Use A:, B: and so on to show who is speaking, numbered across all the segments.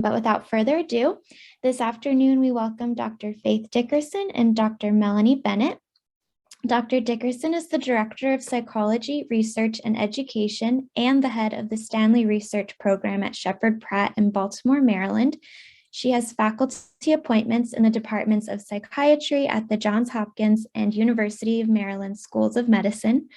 A: But without further ado, this afternoon we welcome Dr. Faith Dickerson and Dr. Melanie Bennett. Dr. Dickerson is the Director of Psychology, Research, and Education and the head of the Stanley Research Program at Sheppard Pratt in Baltimore, Maryland. She has faculty appointments in the departments of psychiatry at the Johns Hopkins and University of Maryland Schools of Medicine.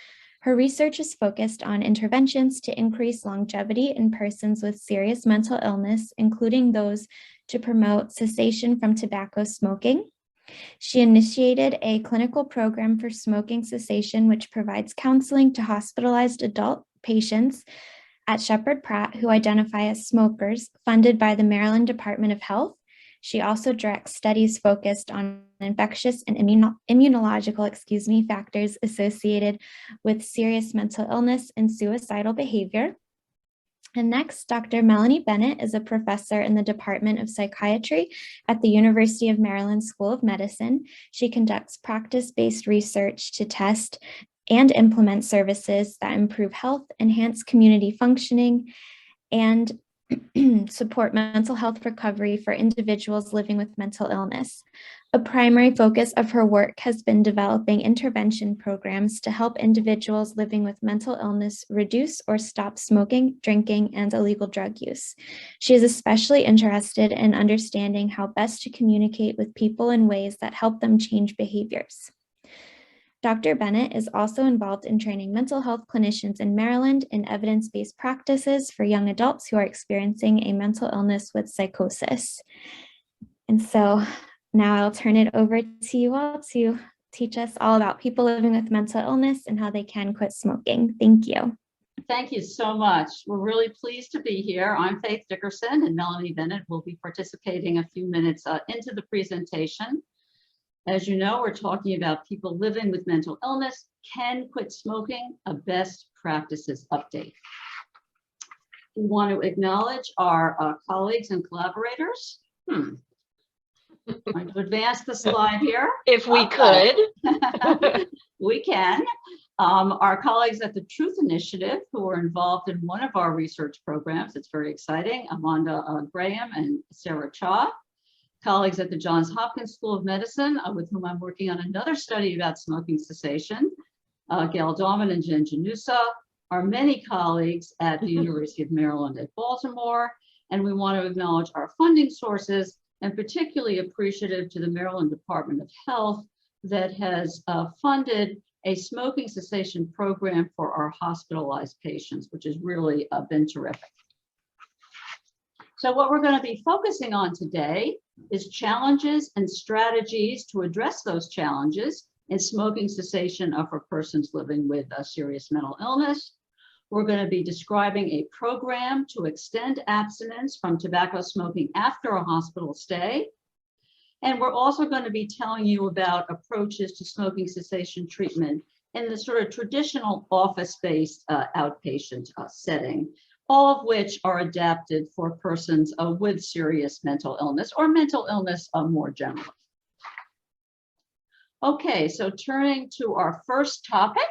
A: Her research is focused on interventions to increase longevity in persons with serious mental illness, including those to promote cessation from tobacco smoking. She initiated a clinical program for smoking cessation, which provides counseling to hospitalized adult patients at Sheppard Pratt who identify as smokers, funded by the Maryland Department of Health. She also directs studies focused on infectious and immunological factors associated with serious mental illness and suicidal behavior. And next, Dr. Melanie Bennett is a professor in the Department of Psychiatry at the University of Maryland School of Medicine. She conducts practice-based research to test and implement services that improve health, enhance community functioning, and support mental health recovery for individuals living with mental illness. A primary focus of her work has been developing intervention programs to help individuals living with mental illness reduce or stop smoking, drinking, and illegal drug use. She is especially interested in understanding how best to communicate with people in ways that help them change behaviors. Dr. Bennett is also involved in training mental health clinicians in Maryland in evidence-based practices for young adults who are experiencing a mental illness with psychosis. And so now I'll turn it over to you all to teach us all about people living with mental illness and how they can quit smoking. Thank you.
B: Thank you so much. We're really pleased to be here. I'm Faith Dickerson, and Melanie Bennett will be participating a few minutes into the presentation. As you know, we're talking about people living with mental illness can quit smoking, a best practices update. We want to acknowledge our colleagues and collaborators. I'm going to advance the slide here.
C: If we could.
B: We can. Our colleagues at the Truth Initiative who are involved in one of our research programs. It's very exciting. Amanda Graham and Sarah Cha. Colleagues at the Johns Hopkins School of Medicine, with whom I'm working on another study about smoking cessation, Gail Dawman and Jen Janusa, our many colleagues at the University of Maryland at Baltimore, and we want to acknowledge our funding sources, and particularly appreciative to the Maryland Department of Health that has funded a smoking cessation program for our hospitalized patients, which has really been terrific. So what we're going to be focusing on today is challenges and strategies to address those challenges in smoking cessation for persons living with a serious mental illness. We're going to be describing a program to extend abstinence from tobacco smoking after a hospital stay. And we're also going to be telling you about approaches to smoking cessation treatment in the sort of traditional office-based outpatient setting, all of which are adapted for persons with serious mental illness or mental illness more generally. Okay, so turning to our first topic.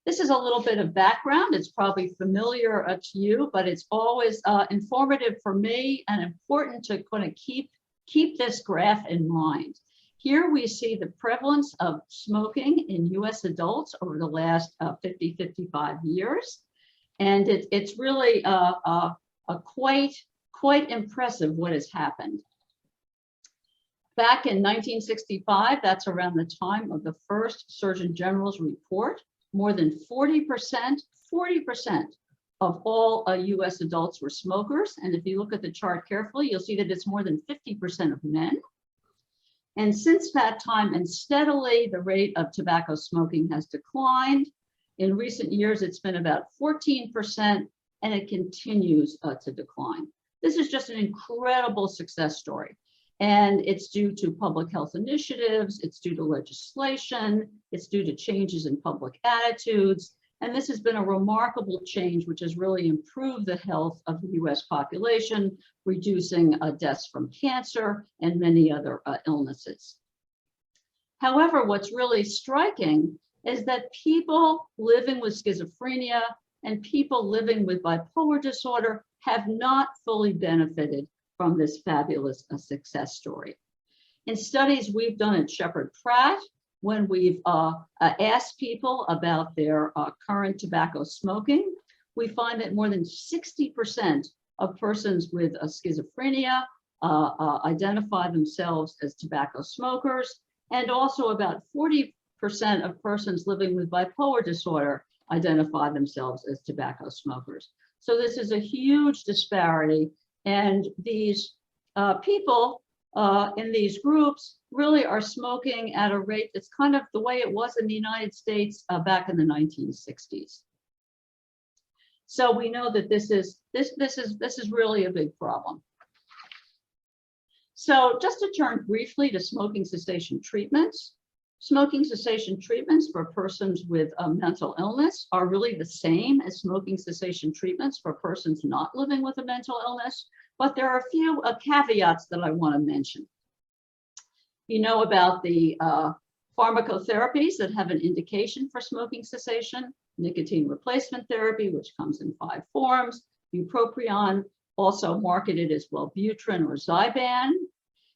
B: This is a little bit of background. It's probably familiar to you, but it's always informative for me and important to kind of keep this graph in mind. Here we see the prevalence of smoking in US adults over the last 55 years. And it's really quite impressive what has happened. Back in 1965, that's around the time of the first Surgeon General's report, more than 40% of all US adults were smokers. And if you look at the chart carefully, you'll see that it's more than 50% of men. And since that time, and steadily, the rate of tobacco smoking has declined. In recent years, it's been about 14%, and it continues to decline. This is just an incredible success story. And it's due to public health initiatives, it's due to legislation, it's due to changes in public attitudes. And this has been a remarkable change, which has really improved the health of the US population, reducing deaths from cancer and many other illnesses. However, what's really striking is that people living with schizophrenia and people living with bipolar disorder have not fully benefited from this fabulous success story. In studies we've done at Shepherd Pratt, when we've asked people about their current tobacco smoking, we find that more than 60% of persons with schizophrenia identify themselves as tobacco smokers, and also about 40% of persons living with bipolar disorder identify themselves as tobacco smokers. So this is a huge disparity, and these people in these groups really are smoking at a rate that's kind of the way it was in the United States back in the 1960s. So we know that this is really a big problem. So just to turn briefly to smoking cessation treatments. Smoking cessation treatments for persons with mental illness are really the same as smoking cessation treatments for persons not living with a mental illness, but there are a few caveats that I want to mention. You know about the pharmacotherapies that have an indication for smoking cessation, nicotine replacement therapy, which comes in 5 forms, bupropion, also marketed as Wellbutrin or Zyban.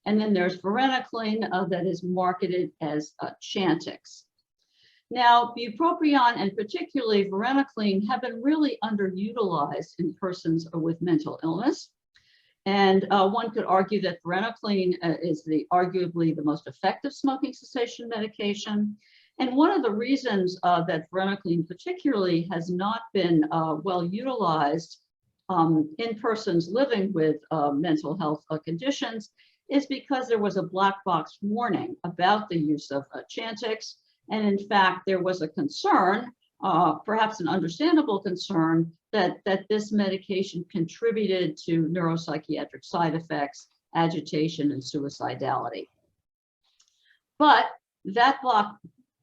B: And then there's varenicline that is marketed as Chantix. Now, bupropion and particularly varenicline have been really underutilized in persons with mental illness. And one could argue that varenicline is arguably the most effective smoking cessation medication. And one of the reasons that varenicline particularly has not been well utilized in persons living with mental health conditions is because there was a black box warning about the use of Chantix. And in fact, there was a concern, perhaps an understandable concern, that this medication contributed to neuropsychiatric side effects, agitation, and suicidality. But that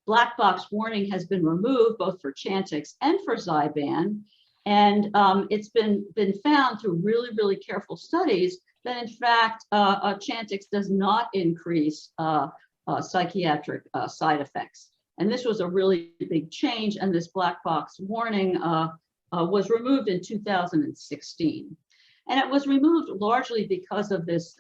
B: black box warning has been removed both for Chantix and for Zyban. And it's been found through really, really careful studies that in fact, Chantix does not increase psychiatric side effects. And this was a really big change, and this black box warning was removed in 2016. And it was removed largely because of this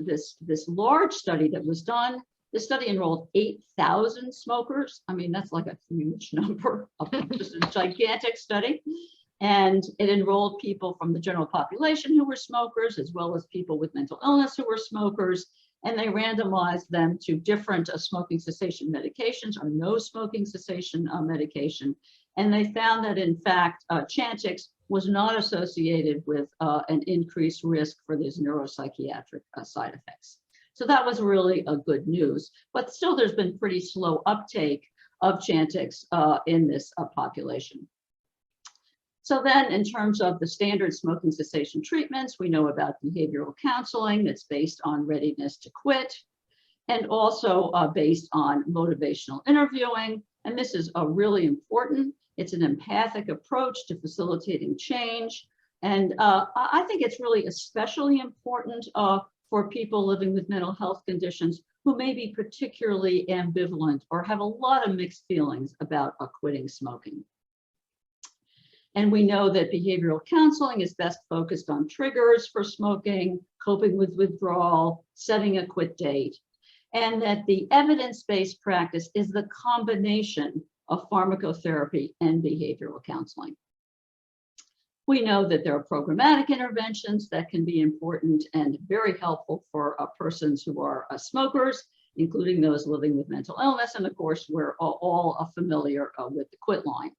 B: large study that was done. This study enrolled 8,000 smokers. I mean, that's like a huge number, just a gigantic study. And it enrolled people from the general population who were smokers, as well as people with mental illness who were smokers. And they randomized them to different smoking cessation medications or no smoking cessation medication. And they found that, in fact, Chantix was not associated with an increased risk for these neuropsychiatric side effects. So that was really good news. But still, there's been pretty slow uptake of Chantix in this population. So then, in terms of the standard smoking cessation treatments, we know about behavioral counseling that's based on readiness to quit, and also based on motivational interviewing. And this is really important. It's an empathic approach to facilitating change. And I think it's really especially important for people living with mental health conditions who may be particularly ambivalent or have a lot of mixed feelings about quitting smoking. And we know that behavioral counseling is best focused on triggers for smoking, coping with withdrawal, setting a quit date, and that the evidence-based practice is the combination of pharmacotherapy and behavioral counseling. We know that there are programmatic interventions that can be important and very helpful for persons who are smokers, including those living with mental illness. And of course, we're all familiar with the quit line.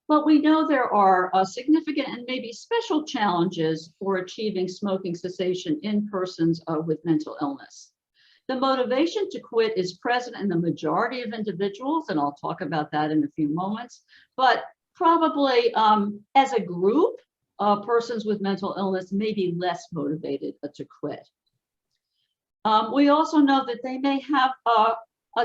B: But we know there are significant and maybe special challenges for achieving smoking cessation in persons with mental illness. The motivation to quit is present in the majority of individuals, and I'll talk about that in a few moments, but probably as a group, persons with mental illness may be less motivated to quit. We also know that they may have a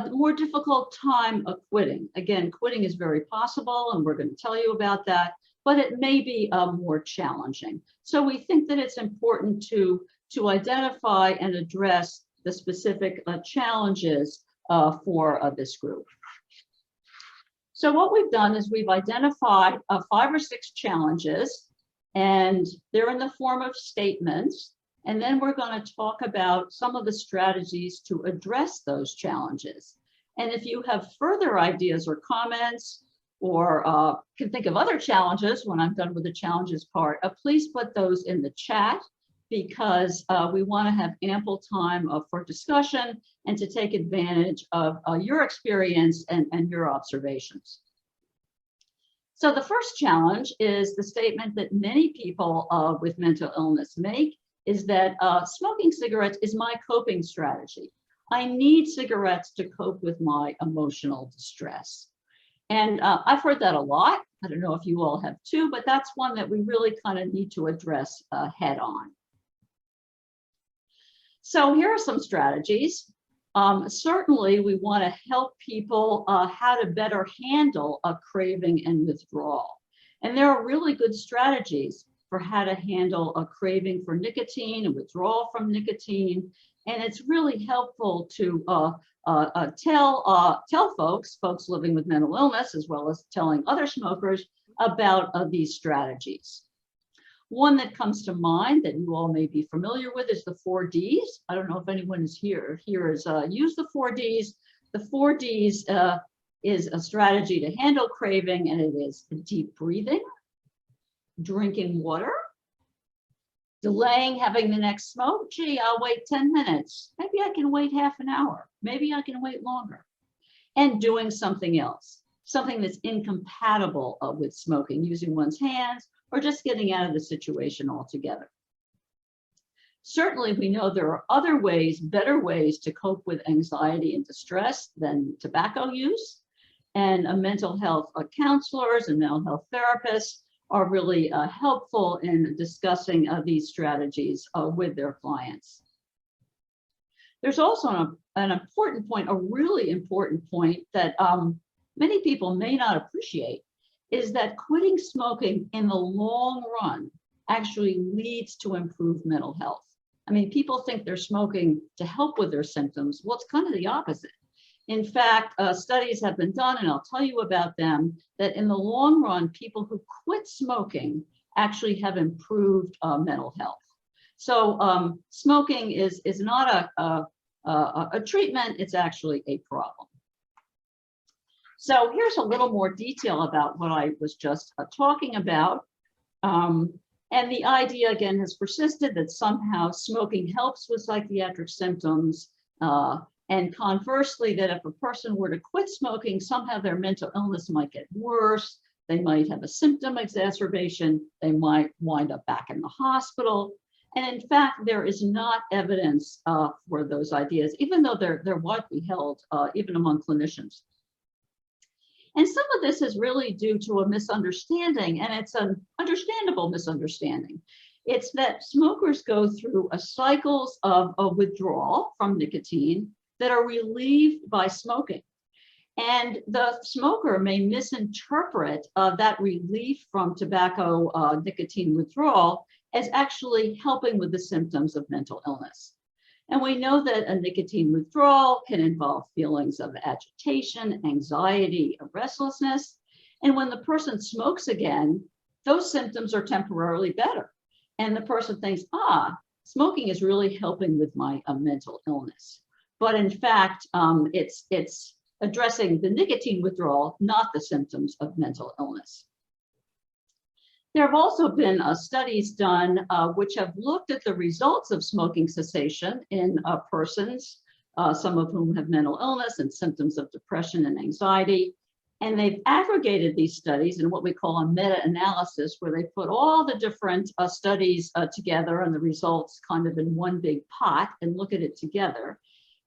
B: more difficult time of quitting. Again, quitting is very possible, and we're going to tell you about that, but it may be more challenging. So we think that it's important to identify and address the specific challenges for this group. So what we've done is we've identified 5 or 6 challenges And they're in the form of statements. And then we're going to talk about some of the strategies to address those challenges. And if you have further ideas or comments, or can think of other challenges when I'm done with the challenges part, please put those in the chat, because we want to have ample time for discussion and to take advantage of your experience and your observations. So the first challenge is the statement that many people with mental illness make, is that smoking cigarettes is my coping strategy. I need cigarettes to cope with my emotional distress. And I've heard that a lot. I don't know if you all have too, but that's one that we really kind of need to address head on. So here are some strategies. Certainly, we want to help people how to better handle a craving and withdrawal. And there are really good strategies for how to handle a craving for nicotine and withdrawal from nicotine. And it's really helpful to tell folks living with mental illness, as well as telling other smokers about these strategies. One that comes to mind that you all may be familiar with is the 4 Ds. I don't know if anyone is here. Here is use the 4 Ds. The 4 Ds is a strategy to handle craving, and it is deep breathing, drinking water, delaying having the next smoke. Gee, I'll wait 10 minutes. Maybe I can wait half an hour. Maybe I can wait longer. And doing something else, something that's incompatible with smoking, using one's hands, or just getting out of the situation altogether. Certainly, we know there are other ways, better ways to cope with anxiety and distress than tobacco use. And mental health counselors and mental health therapists are really helpful in discussing these strategies with their clients. There's also an important point, a really important point that many people may not appreciate, is that quitting smoking in the long run actually leads to improved mental health. I mean, people think they're smoking to help with their symptoms. Well, it's kind of the opposite. In fact, studies have been done, and I'll tell you about them, that in the long run, people who quit smoking actually have improved mental health. So smoking is not a treatment, it's actually a problem. So here's a little more detail about what I was just talking about. And the idea, again, has persisted that somehow smoking helps with psychiatric symptoms. And conversely, that if a person were to quit smoking, somehow their mental illness might get worse. They might have a symptom exacerbation. They might wind up back in the hospital. And in fact, there is not evidence for those ideas, even though they're widely held, even among clinicians. And some of this is really due to a misunderstanding, and it's an understandable misunderstanding. It's that smokers go through cycles of withdrawal from nicotine that are relieved by smoking. And the smoker may misinterpret that relief from tobacco nicotine withdrawal as actually helping with the symptoms of mental illness. And we know that a nicotine withdrawal can involve feelings of agitation, anxiety, or restlessness. And when the person smokes again, those symptoms are temporarily better. And the person thinks, smoking is really helping with my mental illness. But in fact, it's addressing the nicotine withdrawal, not the symptoms of mental illness. There have also been studies done which have looked at the results of smoking cessation in persons, some of whom have mental illness and symptoms of depression and anxiety. And they've aggregated these studies in what we call a meta-analysis, where they put all the different studies together and the results kind of in one big pot and look at it together.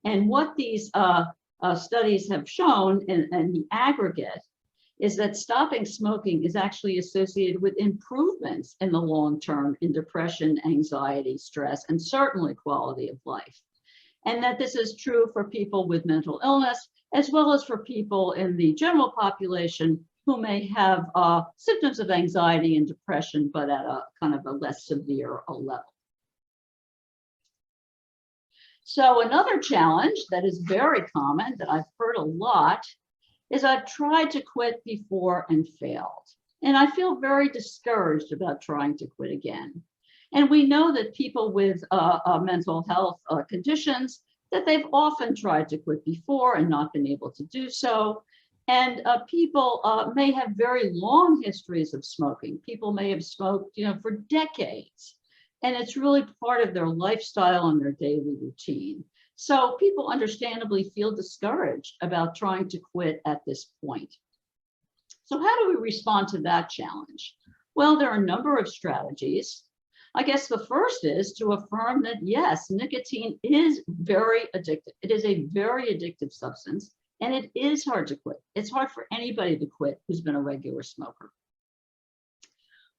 B: And what these studies have shown in the aggregate is that stopping smoking is actually associated with improvements in the long term in depression, anxiety, stress, and certainly quality of life. And that this is true for people with mental illness, as well as for people in the general population who may have symptoms of anxiety and depression, but at a kind of a less severe level. So another challenge that is very common that I've heard a lot is I've tried to quit before and failed. And I feel very discouraged about trying to quit again. And we know that people with mental health conditions, that they've often tried to quit before and not been able to do so. And people may have very long histories of smoking. People may have smoked, for decades. And it's really part of their lifestyle and their daily routine. So people understandably feel discouraged about trying to quit at this point. So how do we respond to that challenge? Well, there are a number of strategies. I guess the first is to affirm that, yes, nicotine is very addictive. It is a very addictive substance, and it is hard to quit. It's hard for anybody to quit who's been a regular smoker.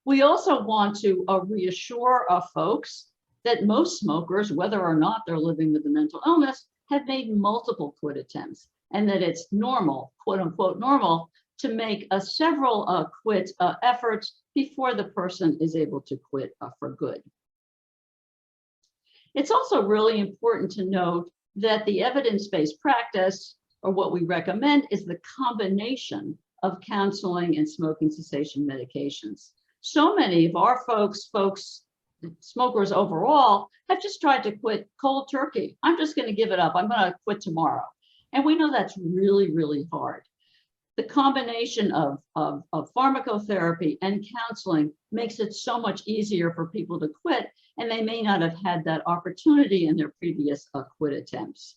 B: We also want to reassure folks that most smokers, whether or not they're living with a mental illness, have made multiple quit attempts, and that it's normal, quote unquote normal, to make several quit efforts before the person is able to quit for good. It's also really important to note that the evidence-based practice, or what we recommend, is the combination of counseling and smoking cessation medications. So many of our smokers overall, have just tried to quit cold turkey. I'm just going to give it up. I'm going to quit tomorrow. And we know that's really, really hard. The combination of pharmacotherapy and counseling makes it so much easier for people to quit, and they may not have had that opportunity in their previous quit attempts.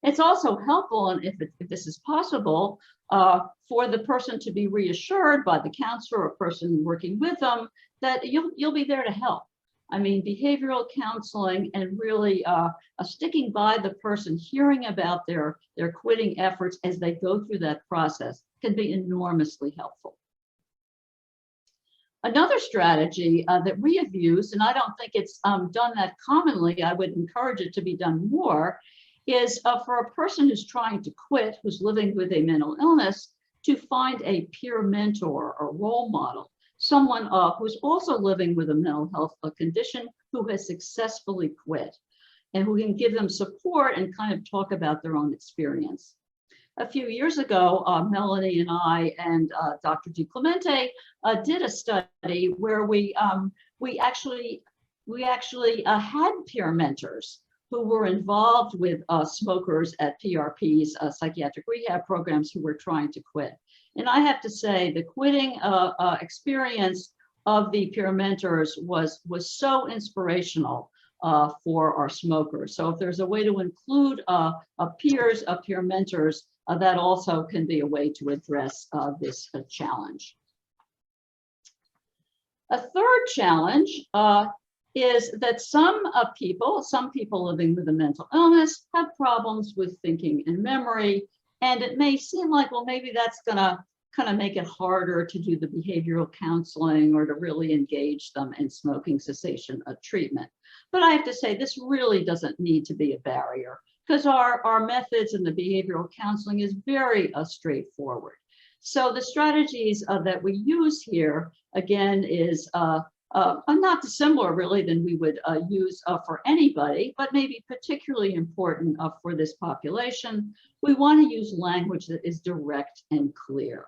B: It's also helpful, and if this is possible, for the person to be reassured by the counselor or person working with them that you'll be there to help. I mean, behavioral counseling and really sticking by the person, hearing about their quitting efforts as they go through that process can be enormously helpful. Another strategy that we have used, and I don't think it's done that commonly, I would encourage it to be done more, is for a person who's trying to quit, who's living with a mental illness, to find a peer mentor or role model, someone who's also living with a mental health condition who has successfully quit and who can give them support and kind of talk about their own experience. A few years ago, Melanie and I and Dr. DiClemente did a study where we actually had peer mentors who were involved with smokers at PRPs, psychiatric rehab programs, who were trying to quit. And I have to say, the quitting experience of the peer mentors was so inspirational for our smokers. So if there's a way to include peers, peer mentors, that also can be a way to address this challenge. A third challenge is that some people living with a mental illness have problems with thinking and memory. And it may seem like, well, maybe that's gonna kind of make it harder to do the behavioral counseling or to really engage them in smoking cessation treatment. But I have to say, this really doesn't need to be a barrier, because our methods in the behavioral counseling is very straightforward. So the strategies that we use here, again, is not dissimilar really than we would use for anybody, but maybe particularly important for this population. We want to use language that is direct and clear.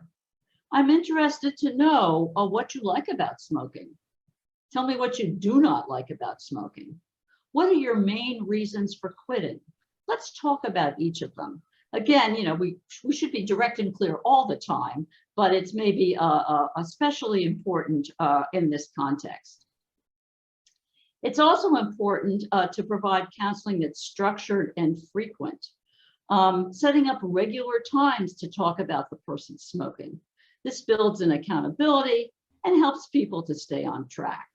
B: I'm interested to know what you like about smoking. Tell me what you do not like about smoking. What are your main reasons for quitting? Let's talk about each of them. Again, we should be direct and clear all the time, but it's maybe especially important in this context. It's also important to provide counseling that's structured and frequent, setting up regular times to talk about the person smoking. This builds in accountability and helps people to stay on track.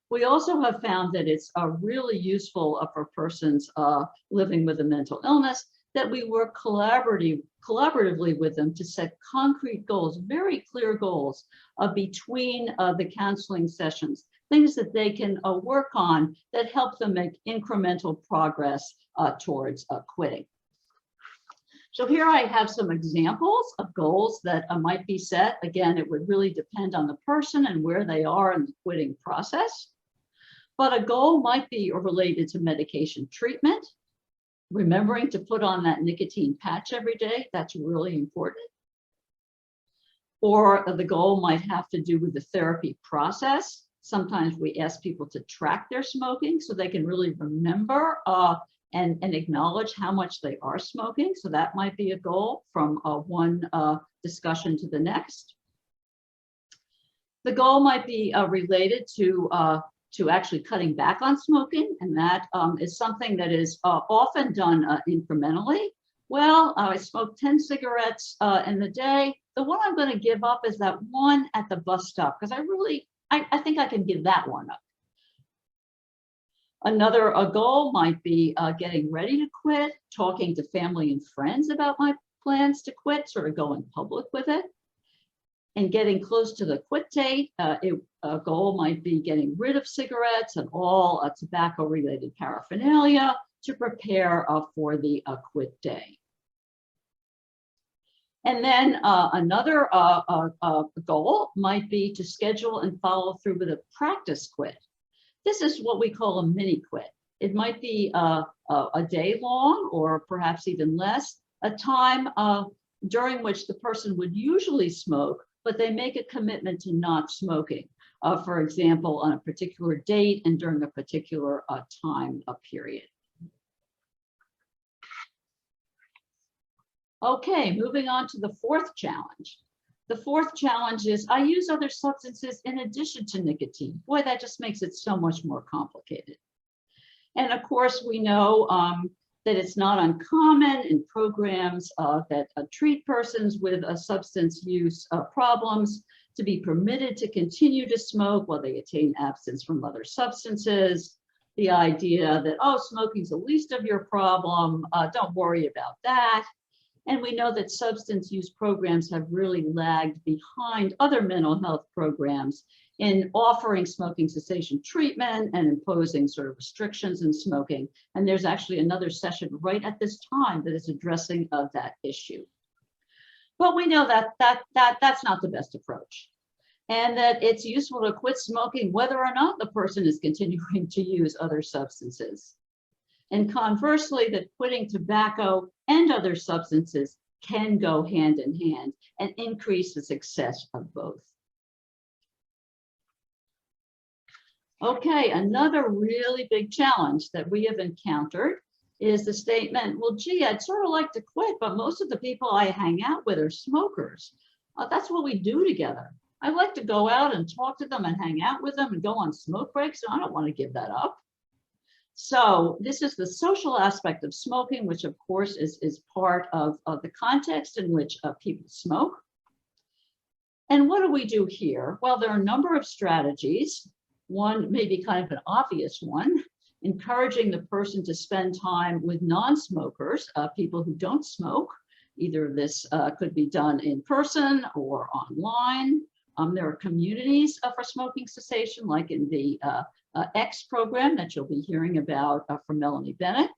B: We also have found that it's really useful for persons living with a mental illness that we work collaboratively with them to set concrete goals, very clear goals between the counseling sessions, things that they can work on that help them make incremental progress towards quitting. So here I have some examples of goals that might be set. Again, it would really depend on the person and where they are in the quitting process. But a goal might be related to medication treatment, remembering to put on that nicotine patch every day. That's really important. Or the goal might have to do with the therapy process. Sometimes we ask people to track their smoking so they can really remember and acknowledge how much they are smoking. So that might be a goal from one discussion to the next. The goal might be related to actually cutting back on smoking, and that is something that is often done incrementally. Well, I smoke 10 cigarettes in the day. The one I'm going to give up is that one at the bus stop, because I think I can give that one up. Another goal might be getting ready to quit, talking to family and friends about my plans to quit, sort of going public with it. And getting close to the quit date, a goal might be getting rid of cigarettes and all tobacco-related paraphernalia to prepare for the quit day. And then another goal might be to schedule and follow through with a practice quit. This is what we call a mini quit. It might be a day long or perhaps even less, a time during which the person would usually smoke, but they make a commitment to not smoking, for example, on a particular date and during a particular time period. Okay, moving on to the fourth challenge. The fourth challenge is I use other substances in addition to nicotine. Boy, that just makes it so much more complicated. And of course, we know that it's not uncommon in programs that treat persons with substance use problems to be permitted to continue to smoke while they attain abstinence from other substances. The idea that, oh, smoking's the least of your problem, don't worry about that. And we know that substance use programs have really lagged behind other mental health programs in offering smoking cessation treatment and imposing sort of restrictions in smoking. And there's actually another session right at this time that is addressing that issue. But we know that that's not the best approach, and that it's useful to quit smoking whether or not the person is continuing to use other substances. And conversely, that quitting tobacco and other substances can go hand in hand and increase the success of both. Okay, another really big challenge that we have encountered is the statement, well, gee, I'd sort of like to quit, but most of the people I hang out with are smokers. That's what we do together. I like to go out and talk to them and hang out with them and go on smoke breaks, and I don't want to give that up. So this is the social aspect of smoking, which of course is part of the context in which people smoke. And what do we do here? Well, there are a number of strategies. One may be kind of an obvious one, encouraging the person to spend time with non-smokers, people who don't smoke. Either this could be done in person or online. There are communities for smoking cessation, like in the X program that you'll be hearing about from Melanie Bennett.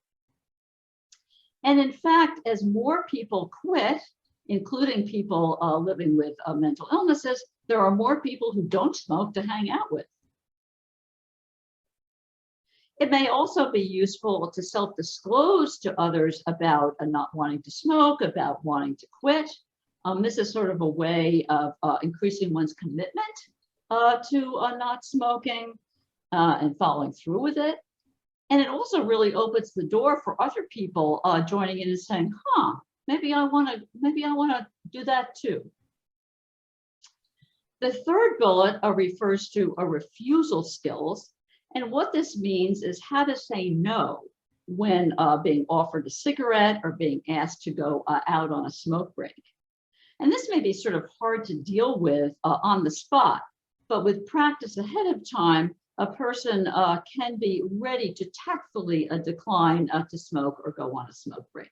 B: And in fact, as more people quit, including people living with mental illnesses, there are more people who don't smoke to hang out with. It may also be useful to self-disclose to others about not wanting to smoke, about wanting to quit. This is sort of a way of increasing one's commitment to not smoking and following through with it. And it also really opens the door for other people joining in and saying, huh, maybe I want to do that too. The third bullet refers to refusal skills. And what this means is how to say no when being offered a cigarette or being asked to go out on a smoke break. And this may be sort of hard to deal with on the spot, but with practice ahead of time, a person can be ready to tactfully decline to smoke or go on a smoke break.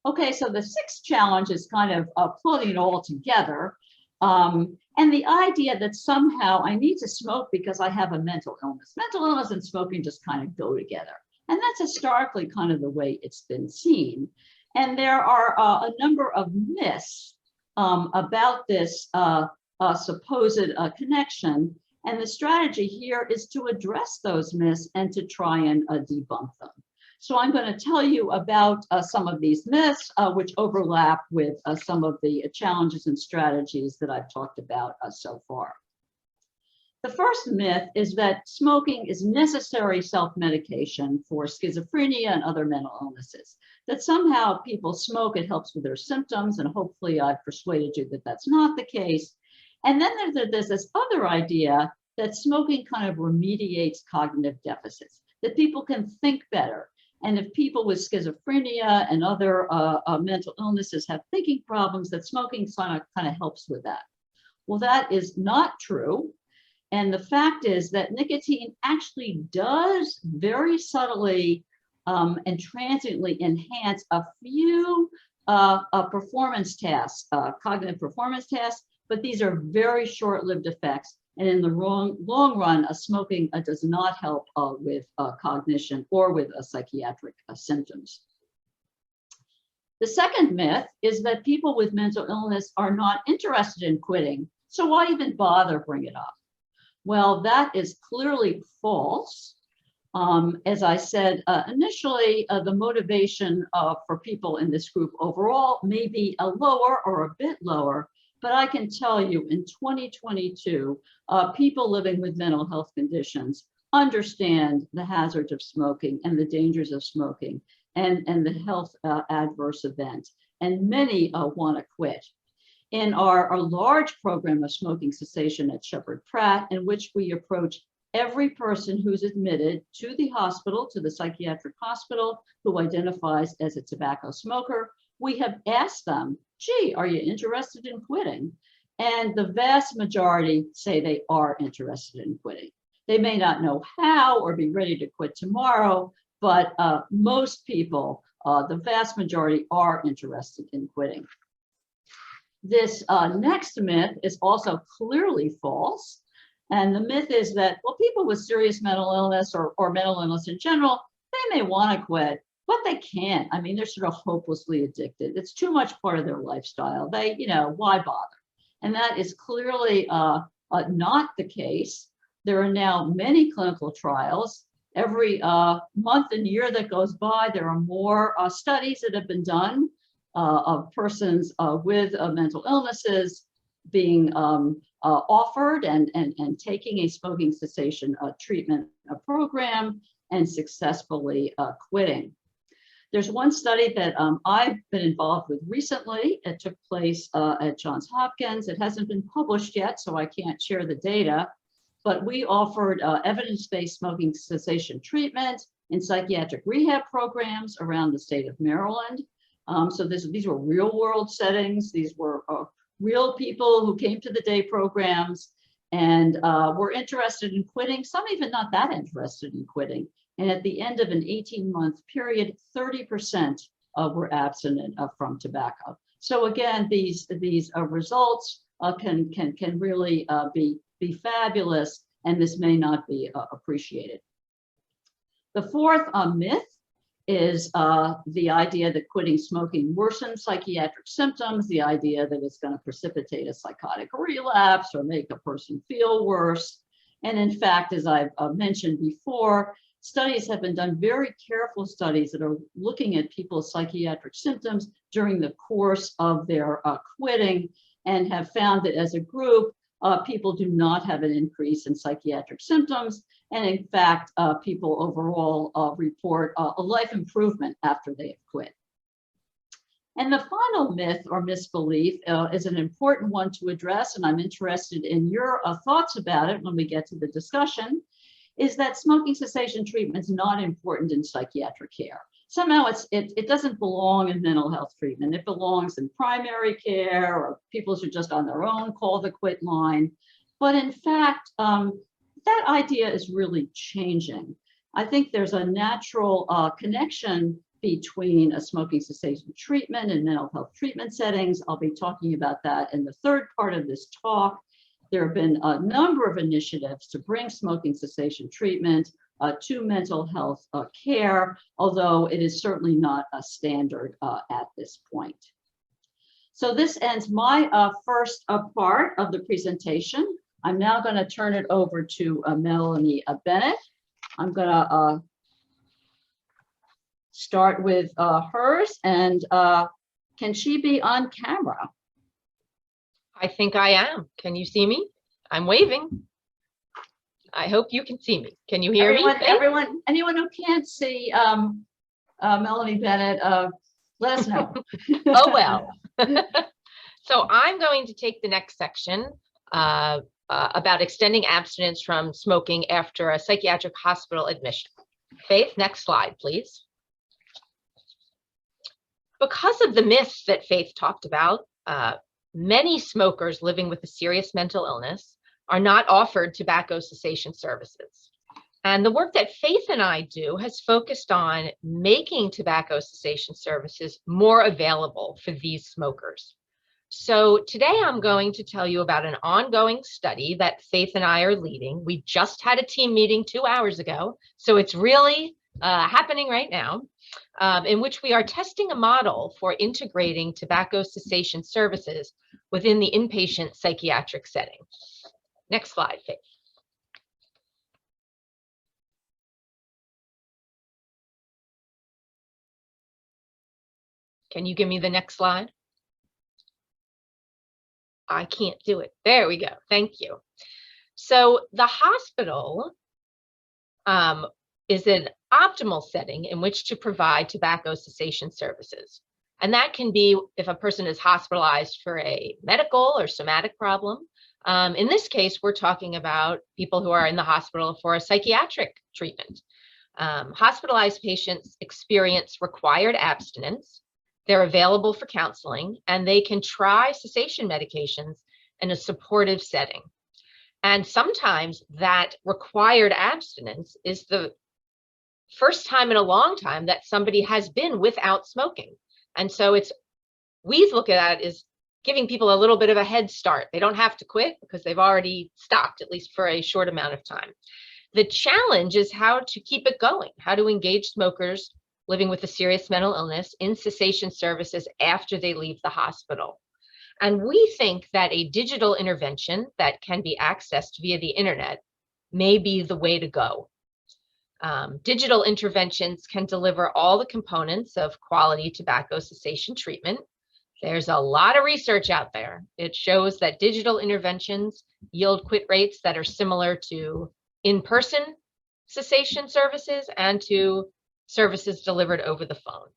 B: Okay, so the sixth challenge is kind of pulling it all together. And the idea that somehow I need to smoke because I have a mental illness. Mental illness and smoking just kind of go together. And that's historically kind of the way it's been seen. And there are a number of myths about this supposed connection. And the strategy here is to address those myths and to try and debunk them. So I'm going to tell you about some of these myths, which overlap with some of the challenges and strategies that I've talked about so far. The first myth is that smoking is necessary self-medication for schizophrenia and other mental illnesses, that somehow people smoke, it helps with their symptoms, and hopefully I've persuaded you that that's not the case. And then there's this other idea that smoking kind of remediates cognitive deficits, that people can think better. And if people with schizophrenia and other mental illnesses have thinking problems, that smoking kind of helps with that. Well, that is not true. And the fact is that nicotine actually does very subtly and transiently enhance a few performance tasks, cognitive performance tasks, but these are very short-lived effects. And in the long run, smoking does not help with cognition or with psychiatric symptoms. The second myth is that people with mental illness are not interested in quitting, so why even bother bring it up? Well, that is clearly false. As I said initially, the motivation for people in this group overall may be a lower or a bit lower, but I can tell you in 2022, people living with mental health conditions understand the hazards of smoking and the dangers of smoking and the health adverse event, and many want to quit. In our large program of smoking cessation at Shepherd Pratt, in which we approach every person who's admitted to the hospital, to the psychiatric hospital, who identifies as a tobacco smoker, we have asked them, gee, are you interested in quitting? And the vast majority say they are interested in quitting. They may not know how or be ready to quit tomorrow, but most people, the vast majority, are interested in quitting. This next myth is also clearly false. And the myth is that, well, people with serious mental illness or mental illness in general, they may want to quit, but they can't. I mean, they're sort of hopelessly addicted. It's too much part of their lifestyle. They, why bother? And that is clearly not the case. There are now many clinical trials. Every month and year that goes by, there are more studies that have been done of persons with mental illnesses being offered and taking a smoking cessation treatment program and successfully quitting. There's one study that I've been involved with recently. It took place at Johns Hopkins. It hasn't been published yet, so I can't share the data, but we offered evidence-based smoking cessation treatment in psychiatric rehab programs around the state of Maryland. So these were real world settings. These were real people who came to the day programs and were interested in quitting, some even not that interested in quitting. And at the end of an 18-month period, 30% were abstinent from tobacco. So again, these results can really be fabulous, and this may not be appreciated. The fourth myth is the idea that quitting smoking worsens psychiatric symptoms, the idea that it's going to precipitate a psychotic relapse or make a person feel worse. And in fact, as I've mentioned before, studies have been done, very careful studies that are looking at people's psychiatric symptoms during the course of their quitting, and have found that as a group, people do not have an increase in psychiatric symptoms. And in fact, people overall report a life improvement after they have quit. And the final myth or misbelief is an important one to address, and I'm interested in your thoughts about it when we get to the discussion, is that smoking cessation treatment is not important in psychiatric care. Somehow it doesn't belong in mental health treatment. It belongs in primary care, or people who are just on their own call the quit line. But in fact, that idea is really changing. I think there's a natural connection between a smoking cessation treatment and mental health treatment settings. I'll be talking about that in the third part of this talk. There have been a number of initiatives to bring smoking cessation treatment to mental health care, although it is certainly not a standard at this point. So this ends my first part of the presentation. I'm now going to turn it over to Melanie Bennett. I'm going to start with hers, and can she be on camera?
C: I think I am. Can you see me? I'm waving. I hope you can see me. Can you hear me?
B: Anyone who can't see Melanie Bennett, let us know.
C: Oh, well. So I'm going to take the next section about extending abstinence from smoking after a psychiatric hospital admission. Faith, next slide, please. Because of the myths that Faith talked about, many smokers living with a serious mental illness are not offered tobacco cessation services. And the work that Faith and I do has focused on making tobacco cessation services more available for these smokers. So today I'm going to tell you about an ongoing study that Faith and I are leading. We just had a team meeting 2 hours ago, so it's really happening right now, in which we are testing a model for integrating tobacco cessation services within the inpatient psychiatric setting. Next slide, Faith. Can you give me the next slide? I can't do it. There we go. Thank you. So the hospital is an optimal setting in which to provide tobacco cessation services. And that can be if a person is hospitalized for a medical or somatic problem. In this case, we're talking about people who are in the hospital for a psychiatric treatment. Hospitalized patients experience required abstinence. They're available for counseling, and they can try cessation medications in a supportive setting. And sometimes that required abstinence is the first time in a long time that somebody has been without smoking. And so we look at it as giving people a little bit of a head start. They don't have to quit because they've already stopped, at least for a short amount of time. The challenge is how to keep it going, how to engage smokers living with a serious mental illness in cessation services after they leave the hospital. And we think that a digital intervention that can be accessed via the internet may be the way to go. Digital interventions can deliver all the components of quality tobacco cessation treatment. There's a lot of research out there. It shows that digital interventions yield quit rates that are similar to in-person cessation services and to services delivered over the phone.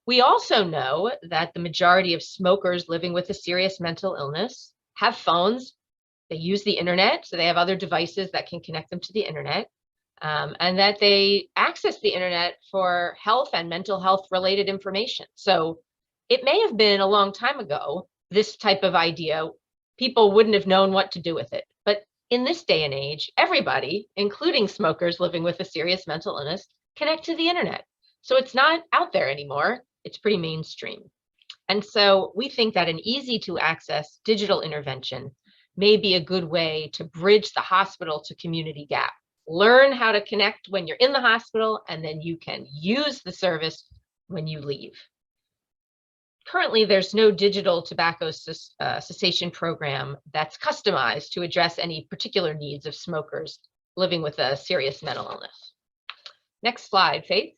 C: We also know that the majority of smokers living with a serious mental illness have phones. They use the internet, so they have other devices that can connect them to the internet, and that they access the internet for health and mental health related information. So it may have been a long time ago, this type of idea, people wouldn't have known what to do with it. But in this day and age, everybody, including smokers living with a serious mental illness, connect to the internet. So it's not out there anymore. It's pretty mainstream. And so we think that an easy to access digital intervention may be a good way to bridge the hospital to community gap. Learn how to connect when you're in the hospital, and then you can use the service when you leave. Currently, there's no digital tobacco cessation program that's customized to address any particular needs of smokers living with a serious mental illness. Next slide, Faith.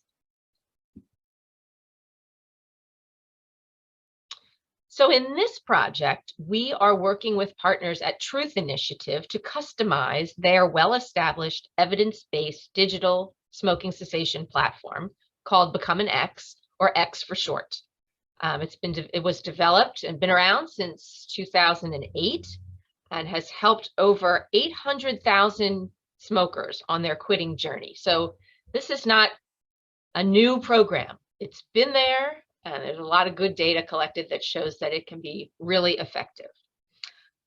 C: So in this project, we are working with partners at Truth Initiative to customize their well-established evidence-based digital smoking cessation platform called Become an X, or X for short. It was developed and been around since 2008 and has helped over 800,000 smokers on their quitting journey. So this is not a new program. It's been there, and there's a lot of good data collected that shows that it can be really effective.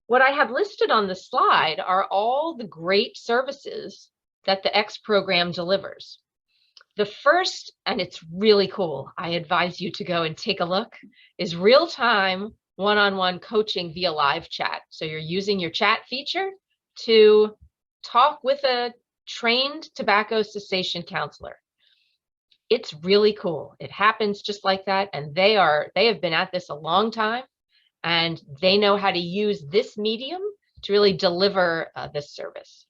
C: What I have listed on the slide are all the great services that the X program delivers. The first, and it's really cool, I advise you to go and take a look, is real-time one-on-one coaching via live chat. So you're using your chat feature to talk with a trained tobacco cessation counselor. It's really cool. It happens just like that, and they have been at this a long time, and they know how to use this medium to really deliver this service.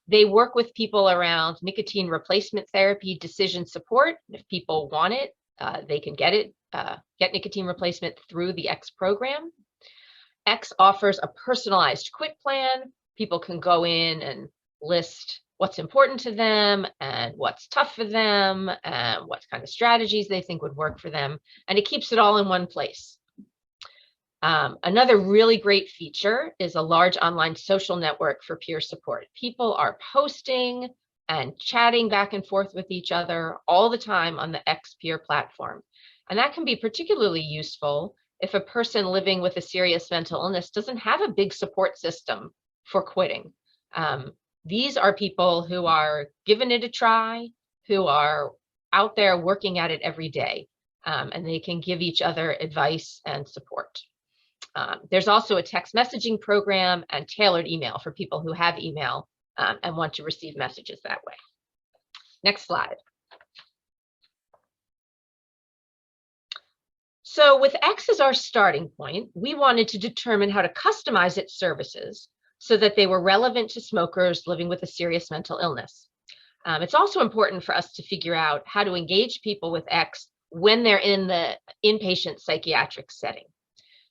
C: They work with people around nicotine replacement therapy decision support. If people want it, they can get it, get nicotine replacement through the X program. X offers a personalized quit plan. People can go in and list what's important to them and what's tough for them and what kind of strategies they think would work for them. And it keeps it all in one place. Another really great feature is a large online social network for peer support. People are posting and chatting back and forth with each other all the time on the X peer platform. And that can be particularly useful if a person living with a serious mental illness doesn't have a big support system for quitting. These are people who are giving it a try, who are out there working at it every day, and they can give each other advice and support. There's also a text messaging program and tailored email for people who have email and want to receive messages that way. Next slide. So with X as our starting point, we wanted to determine how to customize its services so that they were relevant to smokers living with a serious mental illness. It's also important for us to figure out how to engage people with X when they're in the inpatient psychiatric setting.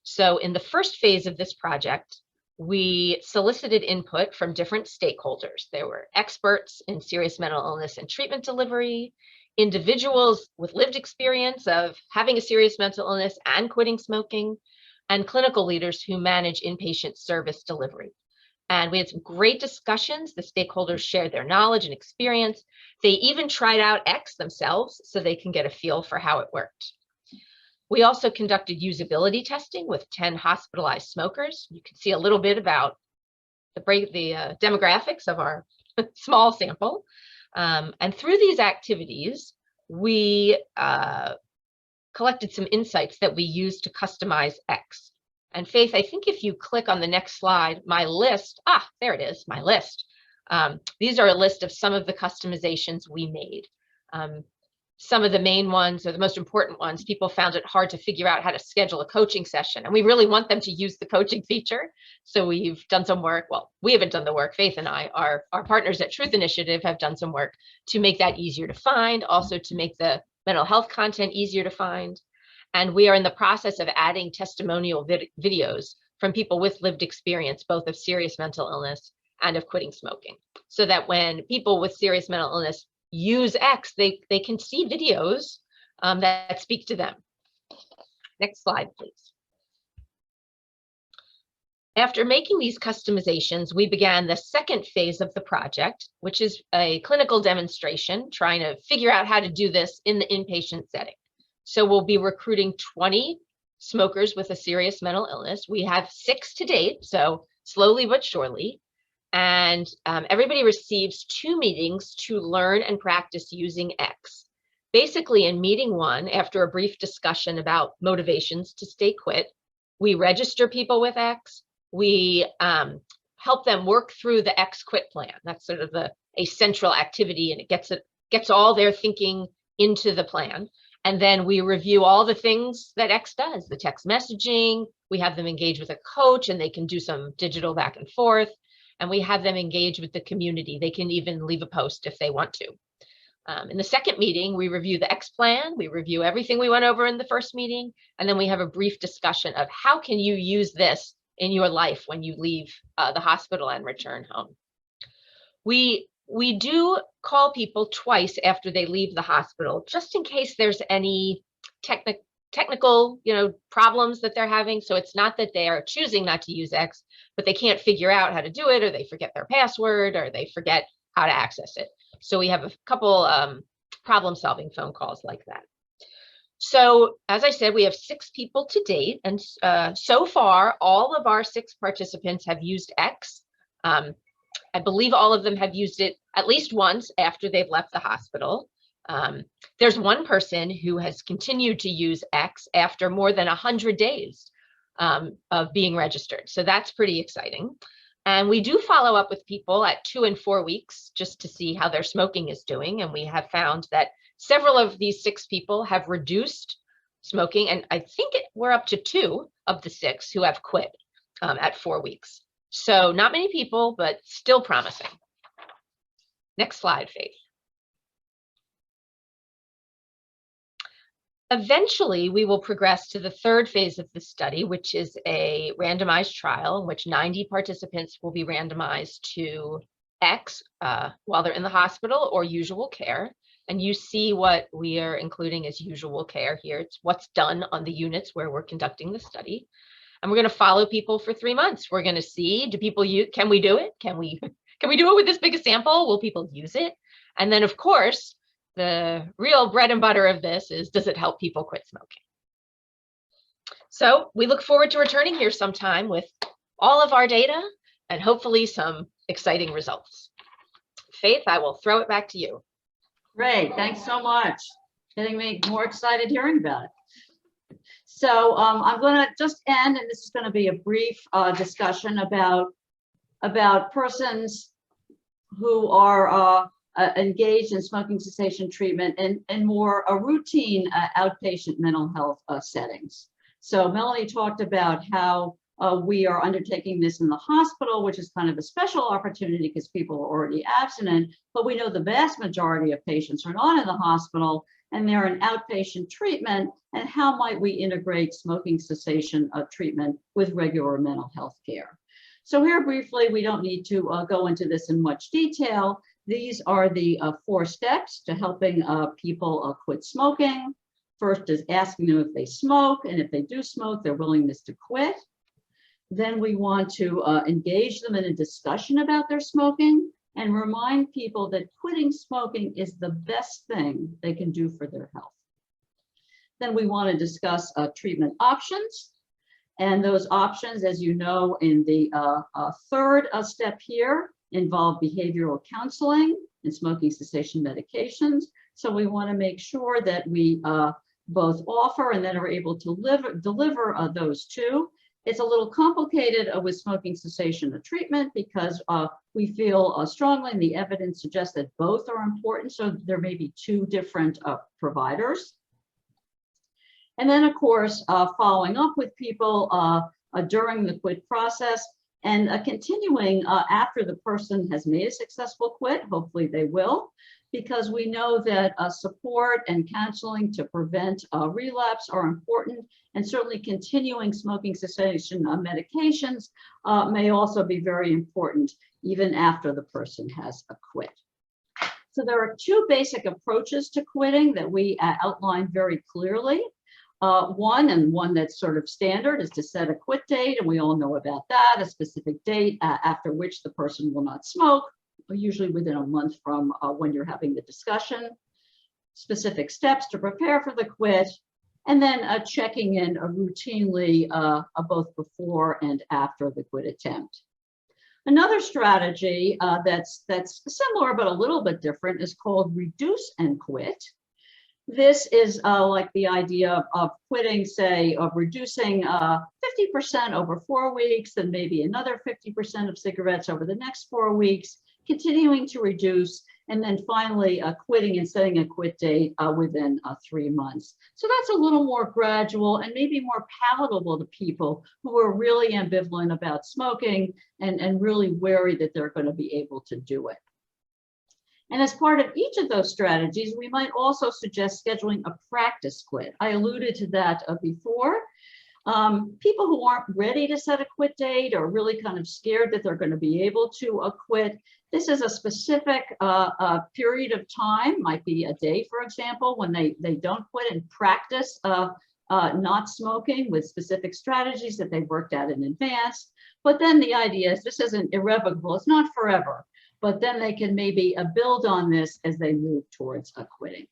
C: So in the first phase of this project, we solicited input from different stakeholders. There were experts in serious mental illness and treatment delivery, individuals with lived experience of having a serious mental illness and quitting smoking, and clinical leaders who manage inpatient service delivery. And we had some great discussions. The stakeholders shared their knowledge and experience. They even tried out X themselves so they can get a feel for how it worked. We also conducted usability testing with 10 hospitalized smokers. You can see a little bit about the demographics of our small sample. And through these activities, we collected some insights that we used to customize X. And Faith, I think if you click on the next slide, my list, there it is, my list. These are a list of some of the customizations we made. Some of the main ones, or the most important ones, people found it hard to figure out how to schedule a coaching session. And we really want them to use the coaching feature. So we've done some work. Well, we haven't done the work. Faith and I, our partners at Truth Initiative, have done some work to make that easier to find, also to make the mental health content easier to find. And we are in the process of adding testimonial videos from people with lived experience, both of serious mental illness and of quitting smoking, so that when people with serious mental illness use X, they can see videos that speak to them. Next slide, please. After making these customizations, we began the second phase of the project, which is a clinical demonstration, trying to figure out how to do this in the inpatient setting. So we'll be recruiting 20 smokers with a serious mental illness. We have 6 to date, so slowly but surely. And everybody receives 2 meetings to learn and practice using X. Basically, in meeting 1, after a brief discussion about motivations to stay quit, we register people with X. We help them work through the X quit plan. That's sort of a central activity, and it gets all their thinking into the plan. And then we review all the things that X does, the text messaging. We have them engage with a coach, and they can do some digital back and forth. And we have them engage with the community. They can even leave a post if they want to. In the second meeting, we review the X plan. We review everything we went over in the first meeting. And then we have a brief discussion of how can you use this in your life when you leave the hospital and return home. We do call people twice after they leave the hospital, just in case there's any technical, problems that they're having. So it's not that they are choosing not to use X, but they can't figure out how to do it, or they forget their password, or they forget how to access it. So we have a couple problem-solving phone calls like that. So as I said, we have 6 people to date, and so far, all of our 6 participants have used X. I believe all of them have used it at least once after they've left the hospital. There's one person who has continued to use X after more than 100 days of being registered. So that's pretty exciting. And we do follow up with people at 2 and 4 weeks just to see how their smoking is doing. And we have found that several of these 6 people have reduced smoking. And I think we're up to 2 of the 6 who have quit at 4 weeks. So not many people, but still promising. Next slide, Faith. Eventually, we will progress to the third phase of the study, which is a randomized trial in which 90 participants will be randomized to X while they're in the hospital or usual care. And you see what we are including as usual care here. It's what's done on the units where we're conducting the study. And we're going to follow people for 3 months. We're going to see, do people use, can we do it? Can we do it with this big a sample? Will people use it? And then, of course, the real bread and butter of this is, does it help people quit smoking? So we look forward to returning here sometime with all of our data and hopefully some exciting results. Faith, I will throw it back to you.
B: Great, thanks so much. Getting me more excited hearing about it. So I'm going to just end, and this is going to be a brief discussion about persons who are engaged in smoking cessation treatment and more routine outpatient mental health settings. So Melanie talked about how we are undertaking this in the hospital, which is kind of a special opportunity because people are already abstinent, but we know the vast majority of patients are not in the hospital and they're in outpatient treatment. And how might we integrate smoking cessation treatment with regular mental health care? So here briefly, we don't need to go into this in much detail. These are the 4 steps to helping people quit smoking. First is asking them if they smoke, and if they do smoke, their willingness to quit. Then we want to engage them in a discussion about their smoking and remind people that quitting smoking is the best thing they can do for their health. Then we want to discuss treatment options. And those options, as you know, in the third step here, involve behavioral counseling and smoking cessation medications. So we want to make sure that we both offer and then are able to deliver those two. It's a little complicated with smoking cessation treatment because we feel strongly, and the evidence suggests that both are important. So there may be 2 different providers. And then, of course, following up with people during the quit process and continuing after the person has made a successful quit. Hopefully they will, because we know that support and counseling to prevent relapse are important, and certainly continuing smoking cessation medications may also be very important even after the person has quit. So there are 2 basic approaches to quitting that we outline very clearly. One that's sort of standard is to set a quit date, and we all know about that, a specific date after which the person will not smoke, usually within a month from when you're having the discussion, specific steps to prepare for the quit, and then checking in routinely both before and after the quit attempt. Another strategy that's similar but a little bit different is called reduce and quit. This is like the idea of quitting, say, of reducing 50% over 4 weeks, then maybe another 50% of cigarettes over the next 4 weeks, continuing to reduce, and then finally quitting and setting a quit date within 3 months. So that's a little more gradual and maybe more palatable to people who are really ambivalent about smoking and really worried that they're going to be able to do it. And as part of each of those strategies, we might also suggest scheduling a practice quit. I alluded to that before. People who aren't ready to set a quit date or really kind of scared that they're going to be able to quit, this is a specific period of time, might be a day, for example, when they don't quit and practice not smoking with specific strategies that they've worked out in advance. But then the idea is this isn't irrevocable, it's not forever. But then they can maybe build on this as they move towards quitting.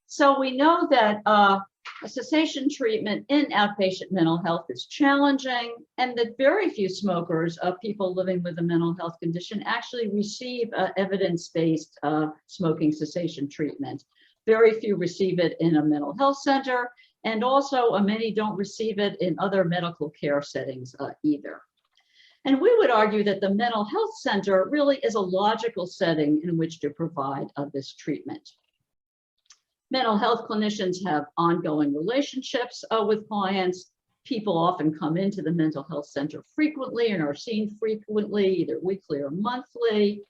B: So we know that a cessation treatment in outpatient mental health is challenging, and that very few smokers, people living with a mental health condition, actually receive evidence-based smoking cessation treatment. Very few receive it in a mental health center, and also many don't receive it in other medical care settings either. And we would argue that the mental health center really is a logical setting in which to provide this treatment. Mental health clinicians have ongoing relationships with clients. People often come into the mental health center frequently and are seen frequently, either weekly or monthly.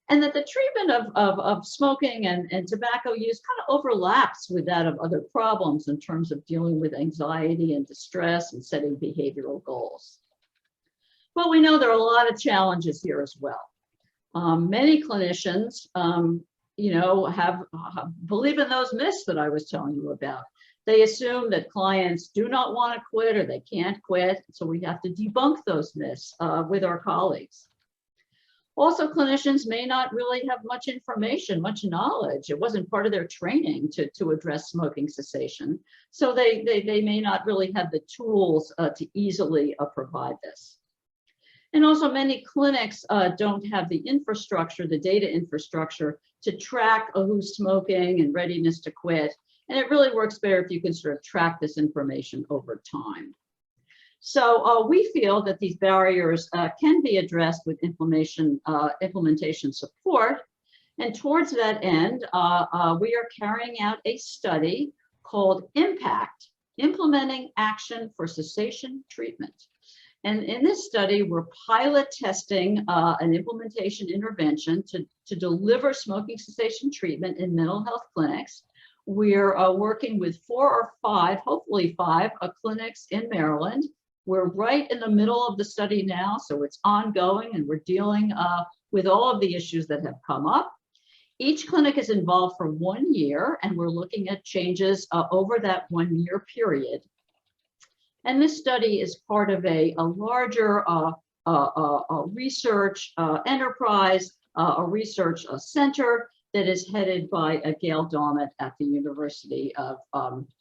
B: and that the treatment of smoking and tobacco use kind of overlaps with that of other problems in terms of dealing with anxiety and distress and setting behavioral goals. Well, we know there are a lot of challenges here as well. Many clinicians, believe in those myths that I was telling you about. They assume that clients do not want to quit or they can't quit, so we have to debunk those myths with our colleagues. Also, clinicians may not really have much information, much knowledge. It wasn't part of their training to address smoking cessation, so they may not really have the tools to easily provide this. And also many clinics don't have the infrastructure, the data infrastructure to track who's smoking and readiness to quit. And it really works better if you can sort of track this information over time. So we feel that these barriers can be addressed with implementation support. And towards that end, we are carrying out a study called IMPACT, Implementing Action for Cessation Treatment. And in this study, we're pilot testing an implementation intervention to deliver smoking cessation treatment in mental health clinics. We're working with 4 or 5, hopefully 5 clinics in Maryland. We're right in the middle of the study now, so it's ongoing, and we're dealing with all of the issues that have come up. Each clinic is involved for 1 year, and we're looking at changes over that 1-year period. And this study is part of a larger research enterprise, a research center that is headed by Gail Dawmett at the University of,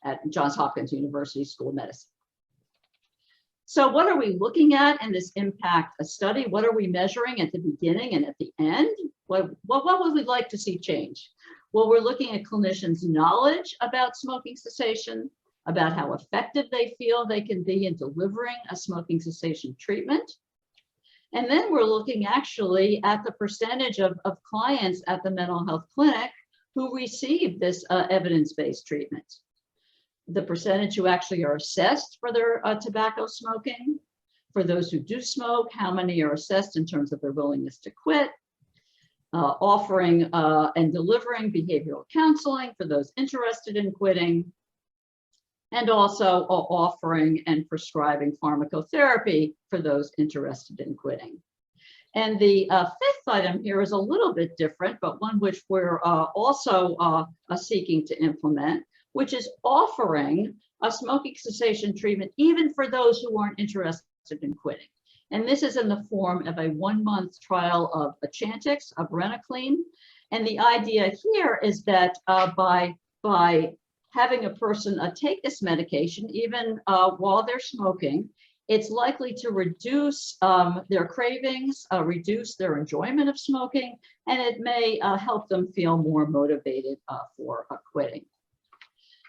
B: at Johns Hopkins University School of Medicine. So what are we looking at in this IMPACT study? What are we measuring at the beginning and at the end? What would we like to see change? Well, we're looking at clinicians' knowledge about smoking cessation, about how effective they feel they can be in delivering a smoking cessation treatment. And then we're looking actually at the percentage of clients at the mental health clinic who receive this evidence-based treatment. The percentage who actually are assessed for their tobacco smoking. For those who do smoke, how many are assessed in terms of their willingness to quit. Offering and delivering behavioral counseling for those interested in quitting. And also offering and prescribing pharmacotherapy for those interested in quitting. And the 5th item here is a little bit different, but one which we're also seeking to implement, which is offering a smoking cessation treatment even for those who aren't interested in quitting. And this is in the form of a 1-month trial of Chantix, of varenicline. And the idea here is that by having a person take this medication, even while they're smoking, it's likely to reduce their cravings, reduce their enjoyment of smoking, and it may help them feel more motivated for quitting.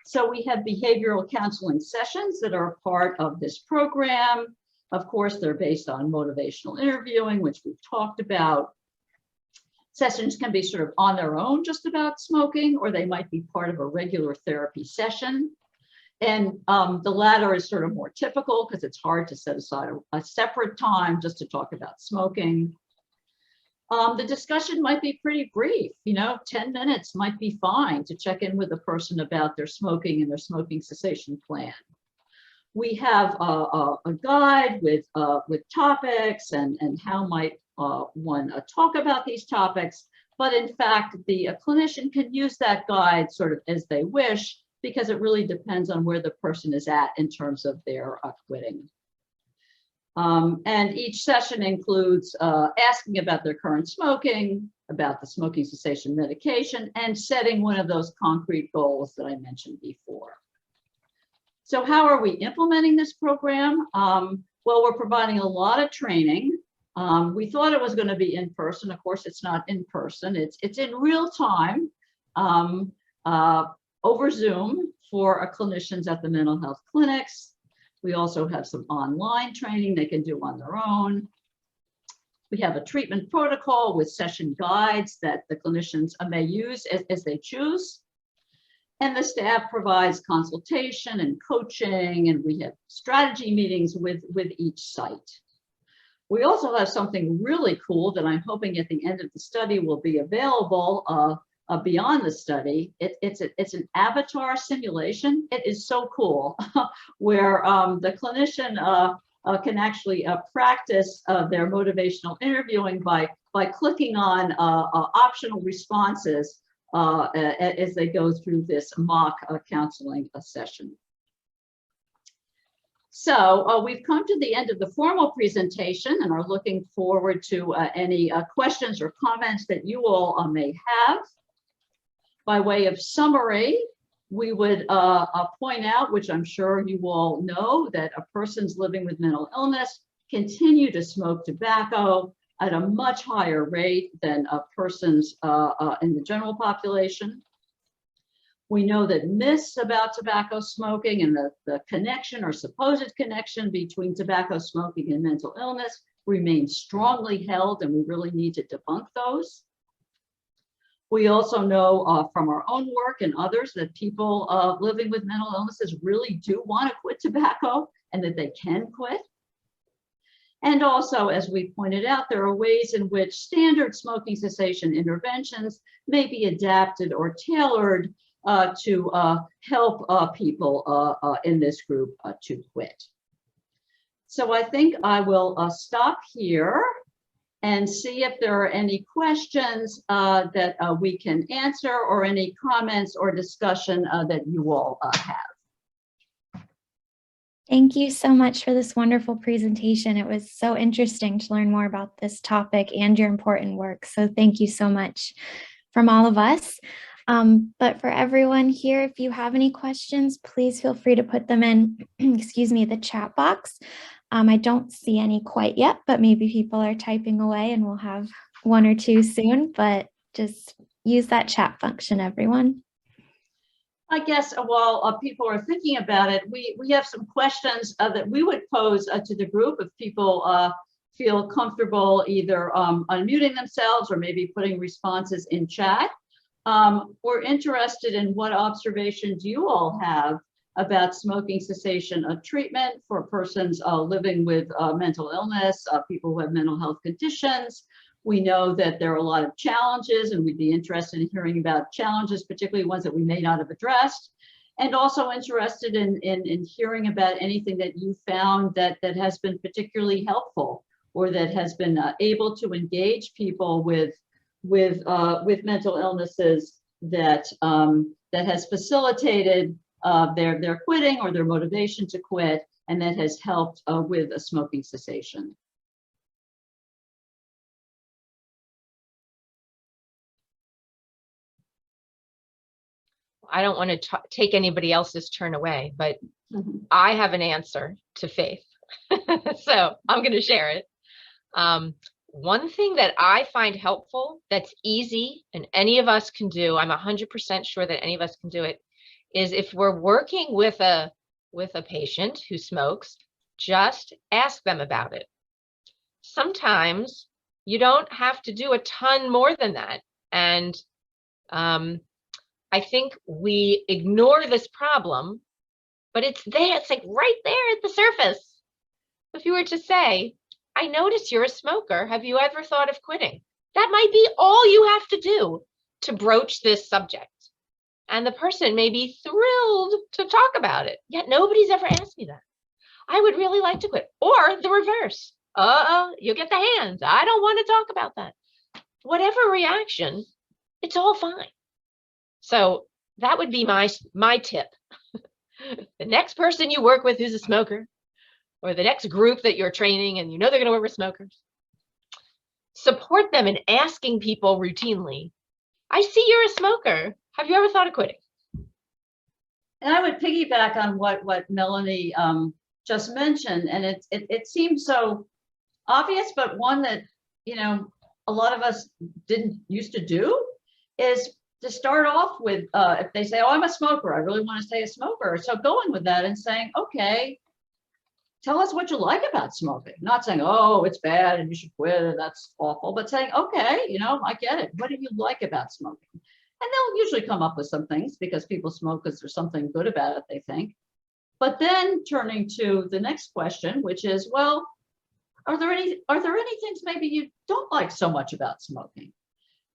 B: So we have behavioral counseling sessions that are a part of this program. Of course, they're based on motivational interviewing, which we've talked about. Sessions can be sort of on their own just about smoking, or they might be part of a regular therapy session. And the latter is sort of more typical because it's hard to set aside a separate time just to talk about smoking. The discussion might be pretty brief, 10 minutes might be fine to check in with a person about their smoking and their smoking cessation plan. We have a guide with topics and how might one talk about these topics, but in fact, the clinician can use that guide sort of as they wish, because it really depends on where the person is at in terms of their quitting. And each session includes asking about their current smoking, about the smoking cessation medication, and setting one of those concrete goals that I mentioned before. So how are we implementing this program? Well, we're providing a lot of training. We thought it was going to be in person. Of course, it's not in person. It's in real time over Zoom for clinicians at the mental health clinics. We also have some online training they can do on their own. We have a treatment protocol with session guides that the clinicians may use as they choose. And the staff provides consultation and coaching, and we have strategy meetings with each site. We also have something really cool that I'm hoping at the end of the study will be available beyond the study. It's an avatar simulation. It is so cool where the clinician can actually practice their motivational interviewing by clicking on optional responses as they go through this mock counseling session. So we've come to the end of the formal presentation and are looking forward to any questions or comments that you all may have. By way of summary, we would point out, which I'm sure you all know, that persons living with mental illness continue to smoke tobacco at a much higher rate than persons in the general population. We know that myths about tobacco smoking and the connection or supposed connection between tobacco smoking and mental illness remain strongly held, and we really need to debunk those. We also know from our own work and others that people living with mental illnesses really do want to quit tobacco and that they can quit. And also, as we pointed out, there are ways in which standard smoking cessation interventions may be adapted or tailored to help people in this group to quit. So I think I will stop here and see if there are any questions that we can answer or any comments or discussion that you all have.
A: Thank you so much for this wonderful presentation. It was so interesting to learn more about this topic and your important work. So thank you so much from all of us. But for everyone here, if you have any questions, please feel free to put them in, excuse me, the chat box. I don't see any quite yet, but maybe people are typing away and we'll have one or two soon, but just use that chat function, everyone.
B: I guess while people are thinking about it, we have some questions that we would pose to the group if people feel comfortable either unmuting themselves or maybe putting responses in chat. We're interested in what observations you all have about smoking cessation treatment for persons living with mental illness, people who have mental health conditions. We know that there are a lot of challenges, and we'd be interested in hearing about challenges, particularly ones that we may not have addressed, and also interested in hearing about anything that you found that has been particularly helpful or that has been able to engage people with mental illnesses that has facilitated their quitting or their motivation to quit, and that has helped with a smoking cessation.
C: I don't want to take anybody else's turn away, but I have an answer to Faith. So I'm going to share it. One thing that I find helpful that's easy and any of us can do, I'm 100% sure that any of us can do it, is if we're working with a patient who smokes, just ask them about it. Sometimes you don't have to do a ton more than that. And I think we ignore this problem, but it's there, it's like right there at the surface. If you were to say, I notice you're a smoker, have you ever thought of quitting? That might be all you have to do to broach this subject. And the person may be thrilled to talk about it, yet nobody's ever asked me that. I would really like to quit. Or the reverse. You get the hands. I don't want to talk about that. Whatever reaction, it's all fine. So that would be my tip. The next person you work with who's a smoker, or the next group that you're training and you know they're going to work with smokers, support them in asking people routinely, I see you're a smoker. Have you ever thought of quitting?
B: And I would piggyback on what Melanie just mentioned, and it seems so obvious, but one that a lot of us didn't used to do is to start off with, if they say, oh, I'm a smoker, I really want to stay a smoker. So going with that and saying, okay, tell us what you like about smoking. Not saying, oh, it's bad and you should quit, that's awful, but saying, okay, I get it. What do you like about smoking? And they'll usually come up with some things because people smoke because there's something good about it, they think. But then turning to the next question, which is, well, are there any things maybe you don't like so much about smoking?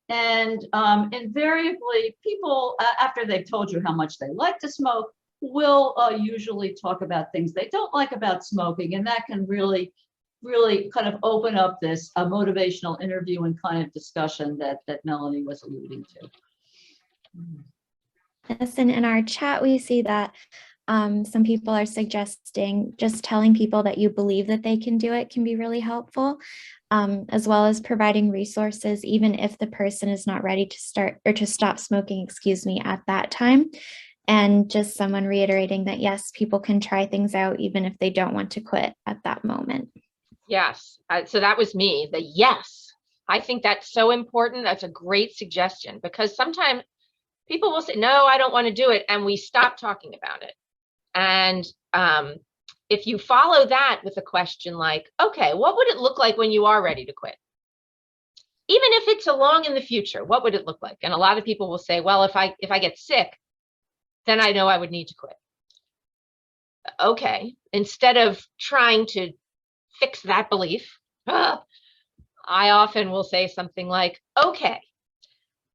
B: And invariably, people, after they've told you how much they like to smoke, will usually talk about things they don't like about smoking. And that can really kind of open up this motivational interview and kind of discussion that Melanie was alluding to.
A: Yes, and in our chat, we see that some people are suggesting just telling people that you believe that they can do it can be really helpful, as well as providing resources, even if the person is not ready to start or to stop smoking, excuse me, at that time. And just someone reiterating that, yes, people can try things out even if they don't want to quit at that moment.
C: Yes. So that was me, the yes. I think that's so important. That's a great suggestion, because sometimes people will say, no, I don't want to do it. And we stop talking about it. And if you follow that with a question like, okay, what would it look like when you are ready to quit? Even if it's along in the future, what would it look like? And a lot of people will say, well, if I get sick, then I know I would need to quit. Okay, instead of trying to fix that belief, I often will say something like, okay,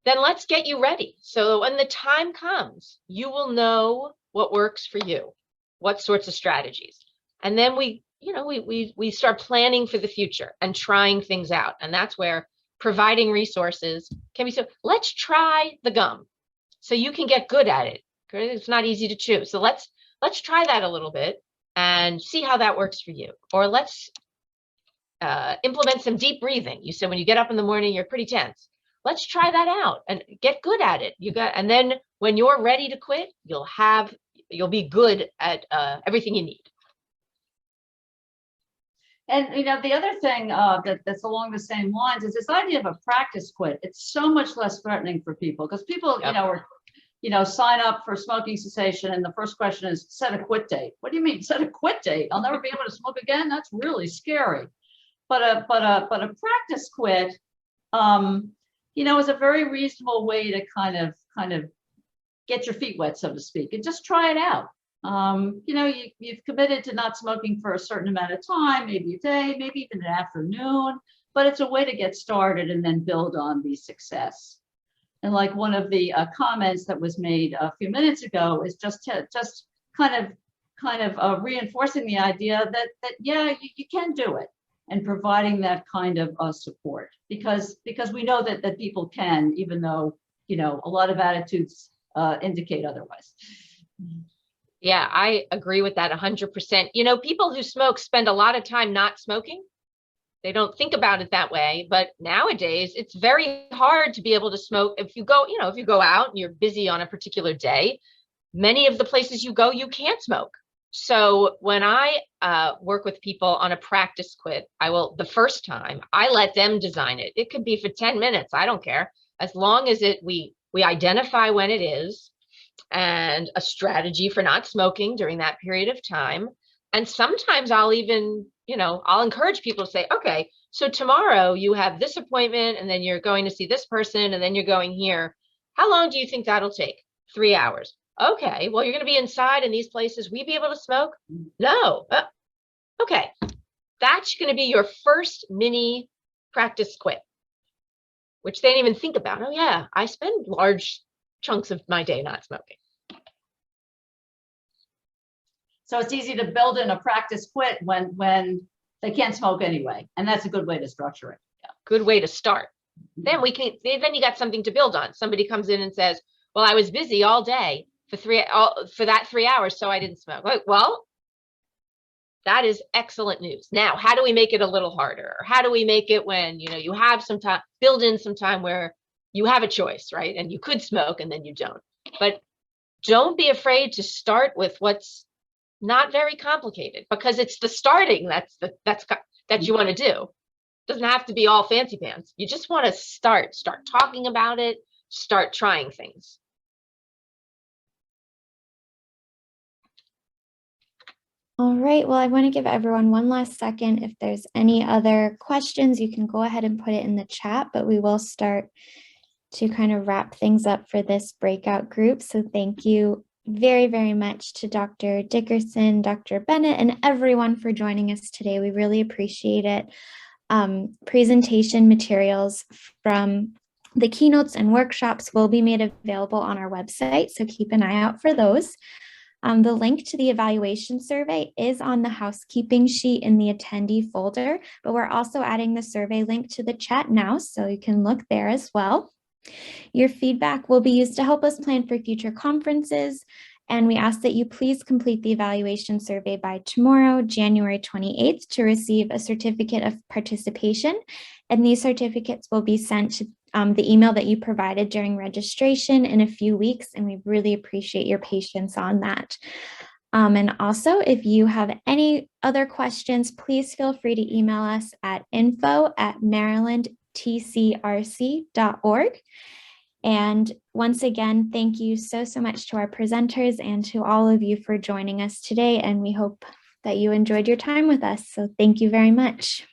C: then let's get you ready. So when the time comes, you will know what works for you, what sorts of strategies. And then we start planning for the future and trying things out. And that's where providing resources can be. So let's try the gum so you can get good at it. It's not easy to chew. So let's try that a little bit and see how that works for you. Or let's implement some deep breathing. You said when you get up in the morning, you're pretty tense. Let's try that out and get good at it. And then when you're ready to quit, you'll be good at everything you need.
B: And the other thing that's along the same lines is this idea of a practice quit. It's so much less threatening for people, because people, yep, sign up for smoking cessation, and the first question is set a quit date. What do you mean set a quit date? I'll never be able to smoke again. That's really scary. But a practice quit, is a very reasonable way to kind of get your feet wet, so to speak, and just try it out. You've committed to not smoking for a certain amount of time, maybe a day, maybe even an afternoon, but it's a way to get started and then build on the success. And like one of the comments that was made a few minutes ago is just kind of reinforcing the idea that yeah, you can do it, and providing that kind of support, because we know that people can, even though a lot of attitudes indicate otherwise.
C: Yeah, I agree with that 100%. People who smoke spend a lot of time not smoking. They don't think about it that way, but nowadays it's very hard to be able to smoke. If you go out and you're busy on a particular day, many of the places you go, you can't smoke. So when I work with people on a practice quit, the first time I let them design it. It could be for 10 minutes. I don't care. As long as we identify when it is and a strategy for not smoking during that period of time. And sometimes I'll even, I'll encourage people to say, okay, so tomorrow you have this appointment, and then you're going to see this person, and then you're going here. How long do you think that'll take? 3 hours. Okay, well, you're going to be inside in these places. Will you be able to smoke? No. Okay, that's going to be your first mini practice quit, which they didn't even think about. Oh yeah, I spend large chunks of my day not smoking.
B: So it's easy to build in a practice quit when they can't smoke anyway, and that's a good way to structure it. Yeah.
C: Good way to start. Then you got something to build on. Somebody comes in and says, well, I was busy all day for that 3 hours, so I didn't smoke. Well, that is excellent news. Now, how do we make it a little harder? Or how do we make it when, you have some time, build in some time where you have a choice, right? And you could smoke and then you don't. But don't be afraid to start with what's not very complicated, because it's the starting that you want to do. It doesn't have to be all fancy pants. You just want to start talking about it, start trying things.
A: All right, well, I want to give everyone one last second. If there's any other questions, you can go ahead and put it in the chat, but we will start to kind of wrap things up for this breakout group. So thank you very, very much to Dr. Dickerson, Dr. Bennett, and everyone for joining us today. We really appreciate it. Presentation materials from the keynotes and workshops will be made available on our website, so keep an eye out for those. The link to the evaluation survey is on the housekeeping sheet in the attendee folder, but we're also adding the survey link to the chat now, so you can look there as well. Your feedback will be used to help us plan for future conferences, and we ask that you please complete the evaluation survey by tomorrow, January 28th, to receive a certificate of participation. And these certificates will be sent to the email that you provided during registration in a few weeks, and we really appreciate your patience on that. And also, if you have any other questions, please feel free to email us at info@marylandtcrc.org. And once again, thank you so much to our presenters and to all of you for joining us today. And we hope that you enjoyed your time with us. So thank you very much.